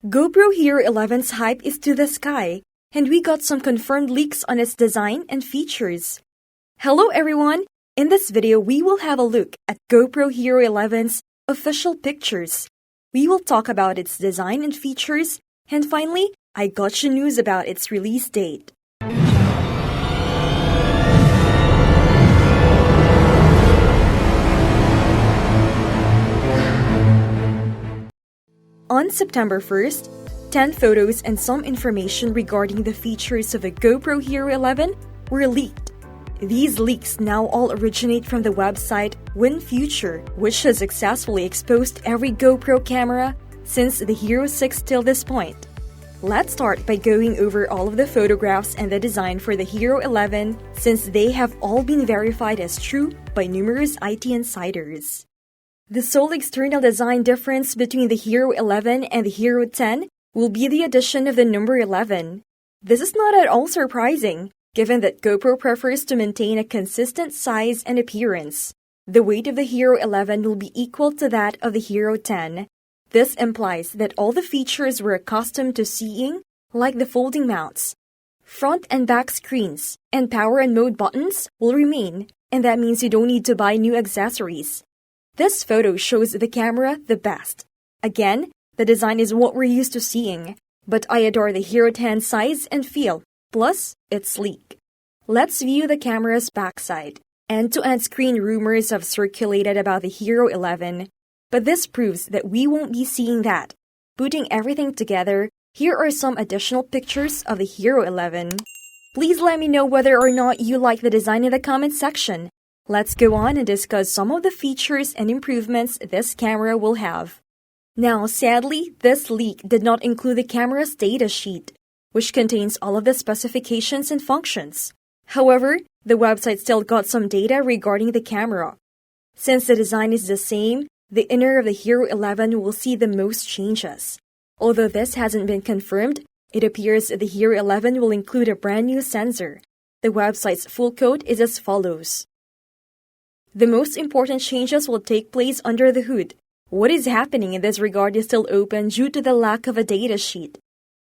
GoPro Hero 11's hype is to the sky, and we got some confirmed leaks on its design and features. Hello everyone! In this video, we will have a look at GoPro Hero 11's official pictures. We will talk about its design and features, and finally, I got you news about its release date. On September 1st, 10 photos and some information regarding the features of the GoPro Hero 11 were leaked. These leaks now all originate from the website WinFuture, which has successfully exposed every GoPro camera since the Hero 6 till this point. Let's start by going over all of the photographs and the design for the Hero 11 since they have all been verified as true by numerous IT insiders. The sole external design difference between the Hero 11 and the Hero 10 will be the addition of the number 11. This is not at all surprising, given that GoPro prefers to maintain a consistent size and appearance. The weight of the Hero 11 will be equal to that of the Hero 10. This implies that all the features we're accustomed to seeing, like the folding mounts, front and back screens, and power and mode buttons, will remain, and that means you don't need to buy new accessories. This photo shows the camera the best. Again, the design is what we're used to seeing, but I adore the Hero 10's size and feel, plus it's sleek. Let's view the camera's backside. End-to-end screen rumors have circulated about the Hero 11, but this proves that we won't be seeing that. Putting everything together, here are some additional pictures of the Hero 11. Please let me know whether or not you like the design in the comment section. Let's go on and discuss some of the features and improvements this camera will have. Now, sadly, this leak did not include the camera's data sheet, which contains all of the specifications and functions. However, the website still got some data regarding the camera. Since the design is the same, the inner of the Hero 11 will see the most changes. Although this hasn't been confirmed, it appears the Hero 11 will include a brand new sensor. The website's full code is as follows. The most important changes will take place under the hood. What is happening in this regard is still open due to the lack of a data sheet.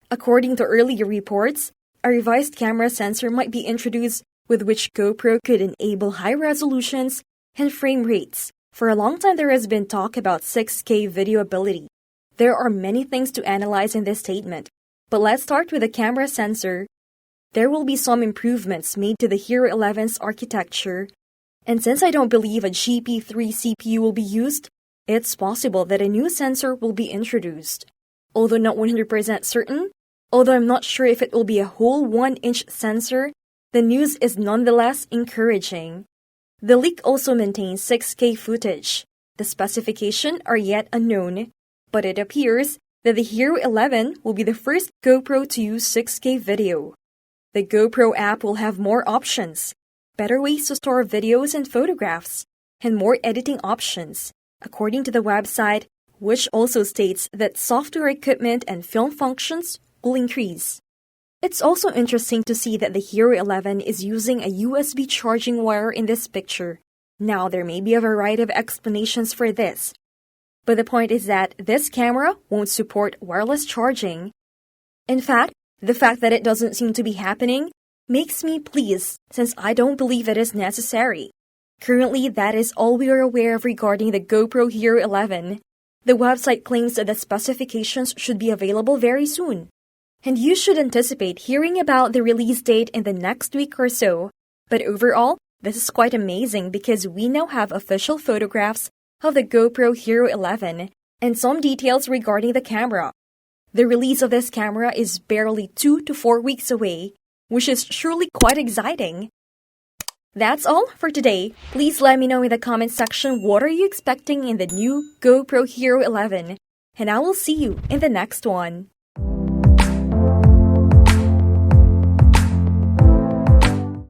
According to earlier reports, a revised camera sensor might be introduced with which GoPro could enable high resolutions and frame rates. For a long time there has been talk about 6K video ability. There are many things to analyze in this statement, but let's start with the camera sensor. There will be some improvements made to the Hero 11's architecture. And since I don't believe a GP3 CPU will be used, it's possible that a new sensor will be introduced. Although not 100% certain, although I'm not sure if it will be a whole 1-inch sensor, the news is nonetheless encouraging. The leak also maintains 6K footage. The specifications are yet unknown, but it appears that the Hero 11 will be the first GoPro to use 6K video. The GoPro app will have more options, better ways to store videos and photographs, and more editing options, according to the website, which also states that software equipment and film functions will increase. It's also interesting to see that the Hero 11 is using a USB charging wire in this picture. Now, there may be a variety of explanations for this, but the point is that this camera won't support wireless charging. In fact, the fact that it doesn't seem to be happening makes me pleased since I don't believe it is necessary. Currently, that is all we are aware of regarding the GoPro Hero 11. The website claims that the specifications should be available very soon. And you should anticipate hearing about the release date in the next week or so. But overall, this is quite amazing because we now have official photographs of the GoPro Hero 11 and some details regarding the camera. The release of this camera is barely 2 to 4 weeks away, which is surely quite exciting. That's all for today. Please let me know in the comment section what are you expecting in the new GoPro Hero 11, and I will see you in the next one.